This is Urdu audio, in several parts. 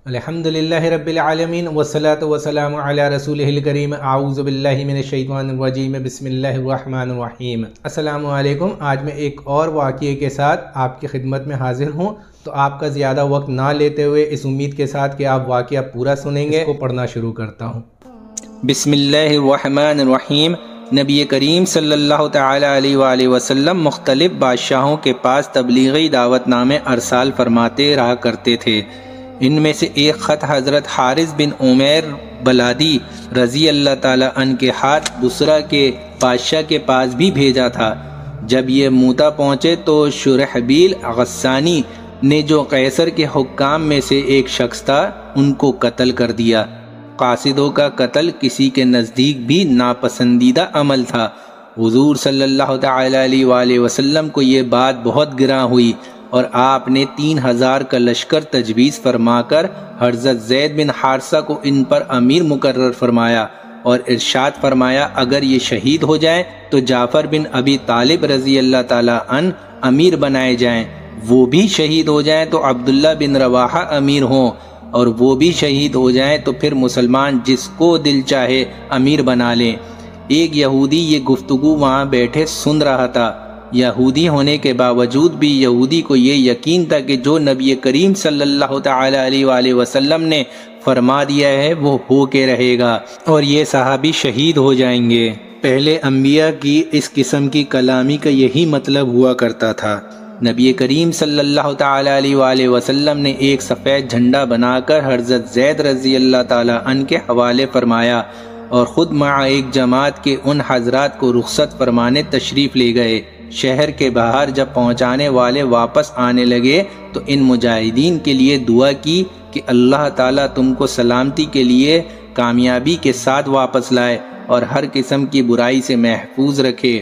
الحمدللہ رب العالمین والصلاة والسلام علی رسولہ الکریم اعوذ باللہ من الشیطان الرجیم بسم اللہ الرحمن الرحیم۔ السلام علیکم۔ آج میں ایک اور واقعے کے ساتھ آپ کی خدمت میں حاضر ہوں، تو آپ کا زیادہ وقت نہ لیتے ہوئے اس امید کے ساتھ کہ آپ واقعہ پورا سنیں گے، اس کو پڑھنا شروع کرتا ہوں۔ بسم اللہ الرحمن الرحیم۔ نبی کریم صلی اللہ تعالی علیہ وآلہ وسلم مختلف بادشاہوں کے پاس تبلیغی دعوت نامے ارسال فرماتے رہا کرتے تھے۔ ان میں سے ایک خط حضرت حارث بن عمیر بلادی رضی اللہ تعالی عنہ کے ہاتھ بصرہ کے بادشاہ کے پاس بھی بھیجا تھا۔ جب یہ موتا پہنچے تو شرحبیل غسانی نے، جو قیصر کے حکام میں سے ایک شخص تھا، ان کو قتل کر دیا۔ قاصدوں کا قتل کسی کے نزدیک بھی ناپسندیدہ عمل تھا۔ حضور صلی اللہ تعالی علیہ وآلہ وسلم کو یہ بات بہت گراں ہوئی، اور آپ نے 3000 کا لشکر تجویز فرما کر حضرت زید بن حارثہ کو ان پر امیر مقرر فرمایا، اور ارشاد فرمایا اگر یہ شہید ہو جائیں تو جعفر بن ابی طالب رضی اللہ تعالی عنہ امیر بنائے جائیں، وہ بھی شہید ہو جائیں تو عبداللہ بن رواحہ امیر ہوں، اور وہ بھی شہید ہو جائیں تو پھر مسلمان جس کو دل چاہے امیر بنا لیں۔ ایک یہودی یہ گفتگو وہاں بیٹھے سن رہا تھا۔ یہودی ہونے کے باوجود بھی یہودی کو یہ یقین تھا کہ جو نبی کریم صلی اللہ تعالی علیہ وآلہ وسلم نے فرما دیا ہے وہ ہو کے رہے گا، اور یہ صحابی شہید ہو جائیں گے۔ پہلے انبیاء کی اس قسم کی کلامی کا یہی مطلب ہوا کرتا تھا۔ نبی کریم صلی اللہ تعالی علیہ وآلہ وسلم نے ایک سفید جھنڈا بنا کر حضرت زید رضی اللہ تعالی عنہ کے حوالے فرمایا، اور خود مع ایک جماعت کے ان حضرات کو رخصت فرمانے تشریف لے گئے۔ شہر کے باہر جب پہنچانے والے واپس آنے لگے تو ان مجاہدین کے لیے دعا کی کہ اللہ تعالیٰ تم کو سلامتی کے لیے کامیابی کے ساتھ واپس لائے اور ہر قسم کی برائی سے محفوظ رکھے۔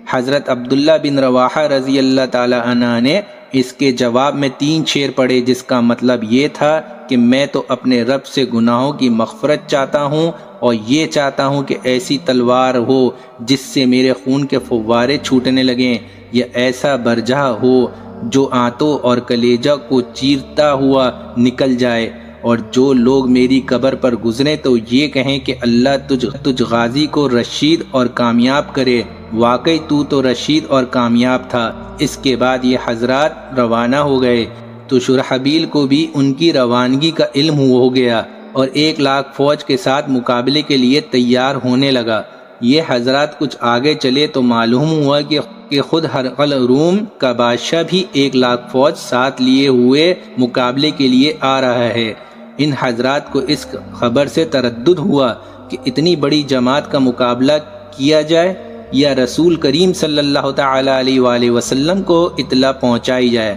حضرت عبداللہ بن رواحہ رضی اللہ تعالی عنہ نے اس کے جواب میں 3 شعر پڑھے، جس کا مطلب یہ تھا کہ میں تو اپنے رب سے گناہوں کی مغفرت چاہتا ہوں، اور یہ چاہتا ہوں کہ ایسی تلوار ہو جس سے میرے خون کے فوارے چھوٹنے لگیں، یا ایسا برجھا ہو جو آنتوں اور کلیجہ کو چیرتا ہوا نکل جائے، اور جو لوگ میری قبر پر گزریں تو یہ کہیں کہ اللہ تجھ غازی کو رشید اور کامیاب کرے، واقعی تو رشید اور کامیاب تھا۔ اس کے بعد یہ حضرات روانہ ہو گئے تو شرحبیل کو بھی ان کی روانگی کا علم ہو گیا، اور 1 لاکھ فوج کے ساتھ مقابلے کے لیے تیار ہونے لگا۔ یہ حضرات کچھ آگے چلے تو معلوم ہوا کہ خود ہرقل روم کا بادشاہ بھی 1 لاکھ فوج ساتھ لیے ہوئے مقابلے کے لیے آ رہا ہے۔ ان حضرات کو اس خبر سے تردد ہوا کہ اتنی بڑی جماعت کا مقابلہ کیا جائے یا رسول کریم صلی اللہ تعالی علیہ وآلہ وسلم کو اطلاع پہنچائی جائے۔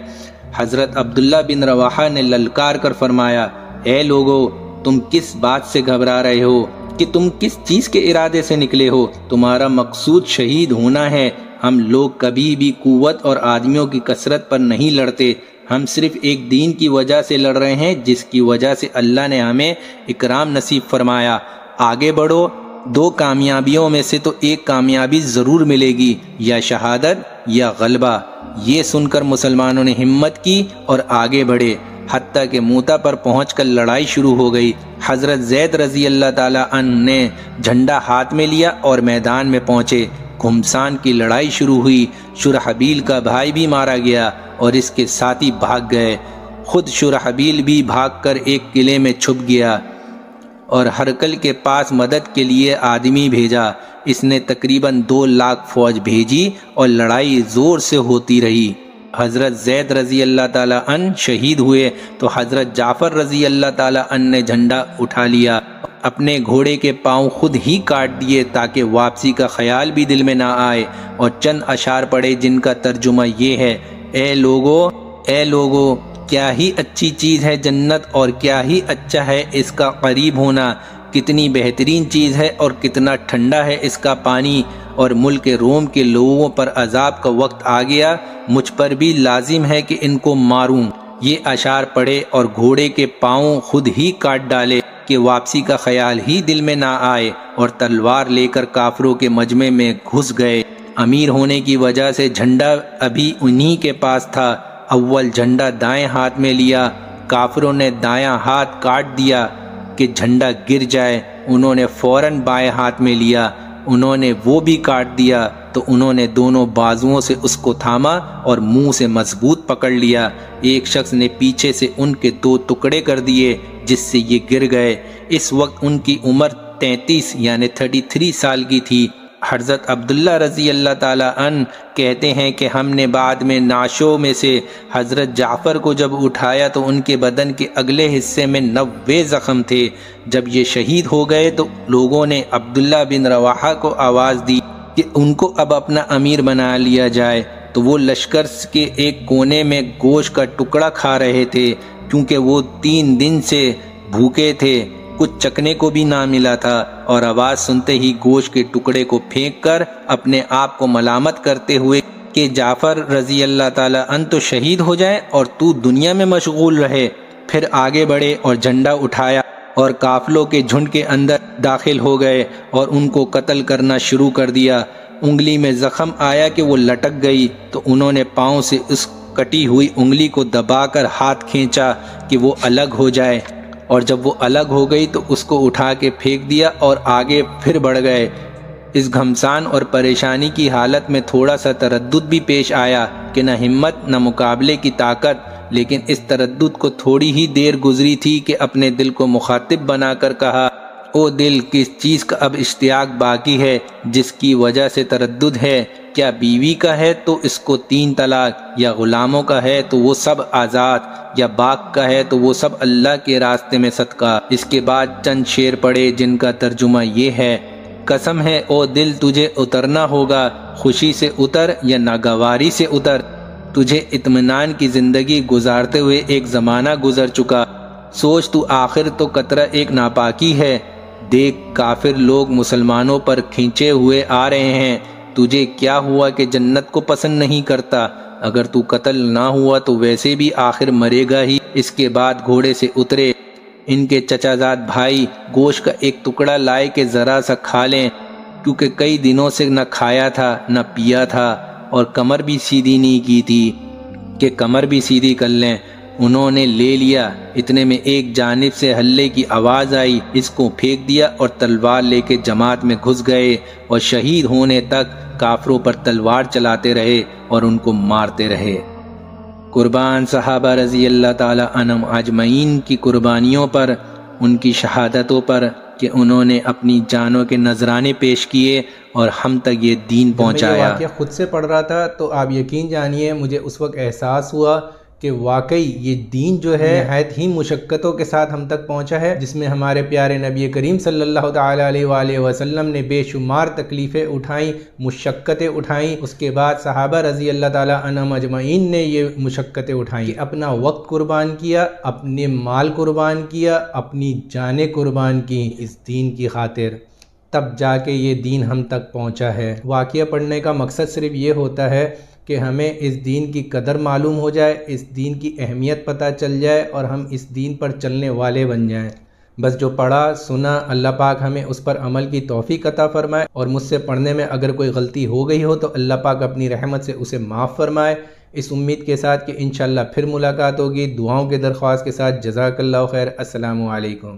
حضرت عبداللہ بن رواحہ نے للکار کر فرمایا، اے لوگو، تم کس بات سے گھبرا رہے ہو کہ تم کس چیز کے ارادے سے نکلے ہو؟ تمہارا مقصود شہید ہونا ہے۔ ہم لوگ کبھی بھی قوت اور آدمیوں کی کثرت پر نہیں لڑتے، ہم صرف ایک دین کی وجہ سے لڑ رہے ہیں جس کی وجہ سے اللہ نے ہمیں اکرام نصیب فرمایا۔ آگے بڑھو، 2 کامیابیوں میں سے تو ایک کامیابی ضرور ملے گی، یا شہادت یا غلبہ۔ یہ سن کر مسلمانوں نے ہمت کی اور آگے بڑھے، حتیٰ کہ موتا پر پہنچ کر لڑائی شروع ہو گئی۔ حضرت زید رضی اللہ تعالی عنہ نے جھنڈا ہاتھ میں لیا اور میدان میں پہنچے۔ گھمسان کی لڑائی شروع ہوئی، شرحبیل کا بھائی بھی مارا گیا اور اس کے ساتھی بھاگ گئے۔ خود شرحبیل بھی بھاگ کر ایک قلعے میں چھپ گیا اور ہرقل کے پاس مدد کے لیے آدمی بھیجا۔ اس نے تقریباً 2 لاکھ فوج بھیجی اور لڑائی زور سے ہوتی رہی۔ حضرت زید رضی اللہ تعالی عنہ شہید ہوئے تو حضرت جعفر رضی اللہ تعالی عنہ نے جھنڈا اٹھا لیا، اپنے گھوڑے کے پاؤں خود ہی کاٹ دیے تاکہ واپسی کا خیال بھی دل میں نہ آئے، اور چند اشعار پڑھے جن کا ترجمہ یہ ہے، اے لوگو، کیا ہی اچھی چیز ہے جنت، اور کیا ہی اچھا ہے اس کا قریب ہونا، کتنی بہترین چیز ہے اور کتنا ٹھنڈا ہے اس کا پانی، اور ملک روم کے لوگوں پر عذاب کا وقت آ گیا، مجھ پر بھی لازم ہے کہ ان کو ماروں۔ یہ اشعار پڑھے اور گھوڑے کے پاؤں خود ہی کاٹ ڈالے کہ واپسی کا خیال ہی دل میں نہ آئے، اور تلوار لے کر کافروں کے مجمع میں گھس گئے۔ امیر ہونے کی وجہ سے جھنڈا ابھی انہی کے پاس تھا۔ اول جھنڈا دائیں ہاتھ میں لیا کافروں نے دایاں ہاتھ کاٹ دیا کہ جھنڈا گر جائے، انہوں نے فوراً بائیں ہاتھ میں لیا، انہوں نے وہ بھی کاٹ دیا تو انہوں نے دونوں بازوؤں سے اس کو تھاما اور منہ سے مضبوط پکڑ لیا۔ ایک شخص نے پیچھے سے ان کے 2 ٹکڑے کر دیے جس سے یہ گر گئے۔ اس وقت ان کی عمر 33 یعنی 33 سال کی تھی۔ حضرت عبداللہ رضی اللہ تعالیٰ عنہ کہتے ہیں کہ ہم نے بعد میں نعشوں میں سے حضرت جعفر کو جب اٹھایا تو ان کے بدن کے اگلے حصے میں 90 زخم تھے۔ جب یہ شہید ہو گئے تو لوگوں نے عبداللہ بن رواحہ کو آواز دی کہ ان کو اب اپنا امیر بنا لیا جائے، تو وہ لشکر کے ایک کونے میں گوشت کا ٹکڑا کھا رہے تھے، کیونکہ وہ 3 دن سے بھوکے تھے، کچھ چکنے کو بھی نہ ملا تھا، اور آواز سنتے ہی گوشت کے ٹکڑے کو پھینک کر اپنے آپ کو ملامت کرتے ہوئے کہ جعفر رضی اللہ تعالیٰ عنہ تو شہید ہو جائے اور تو دنیا میں مشغول رہے۔ پھر آگے بڑھے اور جھنڈا اٹھایا اور قافلوں کے جھنڈ کے اندر داخل ہو گئے اور ان کو قتل کرنا شروع کر دیا۔ انگلی میں زخم آیا کہ وہ لٹک گئی تو انہوں نے پاؤں سے اس کٹی ہوئی انگلی کو دبا کر ہاتھ کھینچا کہ وہ الگ ہو جائے، اور جب وہ الگ ہو گئی تو اس کو اٹھا کے پھینک دیا اور آگے پھر بڑھ گئے۔ اس گھمسان اور پریشانی کی حالت میں تھوڑا سا تردد بھی پیش آیا کہ نہ ہمت نہ مقابلے کی طاقت، لیکن اس تردد کو تھوڑی ہی دیر گزری تھی کہ اپنے دل کو مخاطب بنا کر کہا، او دل، کس چیز کا اب اشتیاق باقی ہے جس کی وجہ سے تردد ہے؟ کیا بیوی کا ہے تو اس کو 3 طلاق، یا غلاموں کا ہے تو وہ سب آزاد، یا باغ کا ہے تو وہ سب اللہ کے راستے میں صدقہ؟ اس کے بعد چند شعر پڑے جن کا ترجمہ یہ ہے، قسم ہے او دل تجھے اترنا ہوگا، خوشی سے اتر یا ناگواری سے اتر، تجھے اطمینان کی زندگی گزارتے ہوئے ایک زمانہ گزر چکا، سوچ تو آخر تو قطرہ ایک ناپاکی ہے، دیکھ کافر لوگ مسلمانوں پر کھینچے ہوئے آ رہے ہیں، تجھے کیا ہوا کہ جنت کو پسند نہیں کرتا؟ اگر تو قتل نہ ہوا تو ویسے بھی آخر مرے گا ہی۔ اس کے بعد گھوڑے سے اترے، ان کے چچا زاد بھائی گوشت کا ایک ٹکڑا لائے کہ ذرا سا کھا لیں، کیونکہ کئی دنوں سے نہ کھایا تھا نہ پیا تھا، اور کمر بھی سیدھی نہیں کی تھی کہ کمر بھی سیدھی کر لیں۔ انہوں نے لے لیا، اتنے میں ایک جانب سے ہلے کی آواز آئی، اس کو پھینک دیا اور تلوار لے کے جماعت میں گھس گئے، اور شہید ہونے تک کافروں پر تلوار چلاتے رہے اور ان کو مارتے رہے۔ قربان صحابہ رضی اللہ تعالی عنہم اجمعین کی قربانیوں پر، ان کی شہادتوں پر کہ انہوں نے اپنی جانوں کے نذرانے پیش کیے اور ہم تک یہ دین پہنچایا۔ میں یہ واقعہ خود سے پڑھ رہا تھا تو آپ یقین جانیے مجھے اس وقت احساس ہوا کہ واقعی یہ دین جو ہے نہایت ہی مشقتوں کے ساتھ ہم تک پہنچا ہے، جس میں ہمارے پیارے نبی کریم صلی اللہ تعالی علیہ وآلہ وسلم نے بے شمار تکلیفیں اٹھائیں، مشقتیں اٹھائیں۔ اس کے بعد صحابہ رضی اللہ تعالی عنہم اجمعین نے یہ مشقتیں اٹھائیں، اپنا وقت قربان کیا، اپنے مال قربان کیا، اپنی جانیں قربان کی اس دین کی خاطر، تب جا کے یہ دین ہم تک پہنچا ہے۔ واقعہ پڑھنے کا مقصد صرف یہ ہوتا ہے کہ ہمیں اس دین کی قدر معلوم ہو جائے، اس دین کی اہمیت پتہ چل جائے اور ہم اس دین پر چلنے والے بن جائیں۔ بس جو پڑھا سنا، اللہ پاک ہمیں اس پر عمل کی توفیق عطا فرمائے، اور مجھ سے پڑھنے میں اگر کوئی غلطی ہو گئی ہو تو اللہ پاک اپنی رحمت سے اسے معاف فرمائے، اس امید کے ساتھ کہ انشاءاللہ پھر ملاقات ہوگی۔ دعاؤں کے درخواست کے ساتھ جزاک اللہ خیر۔ السلام علیکم۔